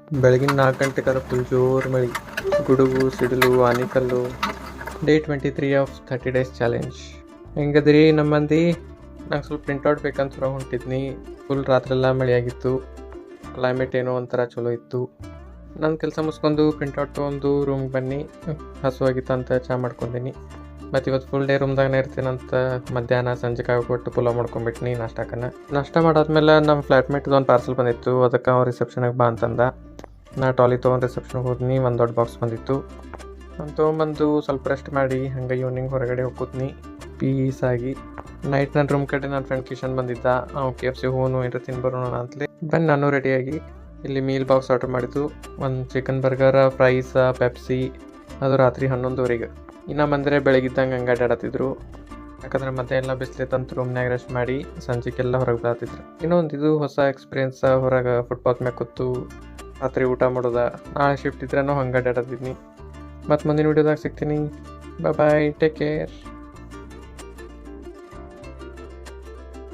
ಬೆಳಗಿನ 4 ಗಂಟೆಗಾರ ಫುಲ್ ಜೋರು ಮಳೆ, ಗುಡುಗು ಸಿಡಿಲು ಆನಿಕಲ್ಲು. Day 23 of 30 days challenge. ಹೆಂಗದ್ರಿ ನಮ್ಮ ಮಂದಿ? ನಂಗೆ ಸ್ವಲ್ಪ ಪ್ರಿಂಟೌಟ್ ಬೇಕಂತ ಹೊರಗೆ ಹೊಂಟಿದ್ನಿ. ಫುಲ್ ರಾತ್ರೆಲ್ಲ ಮಳೆ ಆಗಿತ್ತು. ಕ್ಲೈಮೇಟ್ ಏನೋ ಒಂಥರ ಚಲೋ ಇತ್ತು. ನನ್ನ ಕೆಲಸ ಮುಗಿಸ್ಕೊಂಡು ಪ್ರಿಂಟೌಟ್ ತೊಗೊಂಡು ರೂಮ್ಗೆ ಬನ್ನಿ. ಹಸುವಾಗಿತ್ತು ಅಂತ ಚಹಾ ಮಾಡ್ಕೊಂಡೀನಿ. ಮತ್ತು ಇವತ್ತು ಫುಲ್ ಡೇ ರೂಮ್ದಾಗನೇ ಇರ್ತೀನಂತ ಮಧ್ಯಾಹ್ನ ಸಂಜೆ ಕೊಟ್ಟು ಪುಲಾವ್ ಮಾಡ್ಕೊಂಬಿಟ್ನಿ ನಾಷ್ಟಕ್ಕನ. ನಾಷ್ಟ ಮಾಡಾದ್ಮೇಲೆ ನಮ್ಮ ಫ್ಲ್ಯಾಟ್ಮೇಟ್ದು ಒಂದು ಪಾರ್ಸಲ್ ಬಂದಿತ್ತು. ಅದಕ್ಕೆ ಅವ್ನು ರಿಸೆಪ್ಷನಿಗೆ ಬಾ ಅಂತಂದ. ನಾ ಟ್ರಾಲಿ ತೊಗೊಂಡು ರಿಸೆಪ್ಷನ್ಗೆ ಹೋದ್ನಿ. ಒಂದು ದೊಡ್ಡ ಬಾಕ್ಸ್ ಬಂದಿತ್ತು. ನಾನು ತೊಗೊಂಬಂದು ಸ್ವಲ್ಪ ರೆಸ್ಟ್ ಮಾಡಿ ಹಂಗೆ ಈವ್ನಿಂಗ್ ಹೊರಗಡೆ ಹೋಗ್ಕೊತ್ನಿ ಪೀಸಾಗಿ. ನೈಟ್ ನನ್ನ ರೂಮ್ ಕಡೆ ನನ್ನ ಫ್ರೆಂಡ್ ಕಿಶನ್ ಬಂದಿದ್ದ. ಅವ್ನು KFC ಹೋನು ಏನಾರ ತಿನ್ಬರೋಣ ಅಂತಲೇ ಬನ್ನಿ. ನಾನು ರೆಡಿಯಾಗಿ ಇಲ್ಲಿ ಮೀಲ್ ಬಾಕ್ಸ್ ಆರ್ಡ್ರ್ ಮಾಡಿದ್ದು. ಒಂದು ಚಿಕನ್ ಬರ್ಗರ, ಫ್ರೈಸ, ಪೆಪ್ಸಿ. ಅದು ರಾತ್ರಿ 11:00 ಇನ್ನು ಬಂದರೆ ಬೆಳಗಿದ್ದಂಗೆ ಹಂಗೆ ಅಡ್ಡಾಡತ್ತಿದ್ರು. ಯಾಕಂದ್ರೆ ಮತ್ತೆ ಎಲ್ಲ ಬಿಸಿಲಿತ್ತಂತ ರೂಮ್ನಾಗ ರೆಸ್ಟ್ ಮಾಡಿ ಸಂಜೆಗೆಲ್ಲ ಹೊರಗೆ ಬರತ್ತಿದ್ರು. ಇನ್ನೊಂದು ಇದು ಹೊಸ ಎಕ್ಸ್ಪೀರಿಯೆನ್ಸ್. ಹೊರಗೆ ಫುಟ್ಪಾತ್ ಮ್ಯಾಗ ಕೂತು ರಾತ್ರಿ ಊಟ ಮಾಡೋದ. ನಾಳೆ ಶಿಫ್ಟ್ ಇದ್ರೂ ಹಂಗೆ ಅಡ್ಡಾಡತ್ತಿದ್ನಿ. ಮತ್ತು ಮುಂದಿನ ವೀಡಿಯೋದಾಗ ಸಿಗ್ತೀನಿ. ಬಾಯ್, ಟೇಕ್ ಕೇರ್.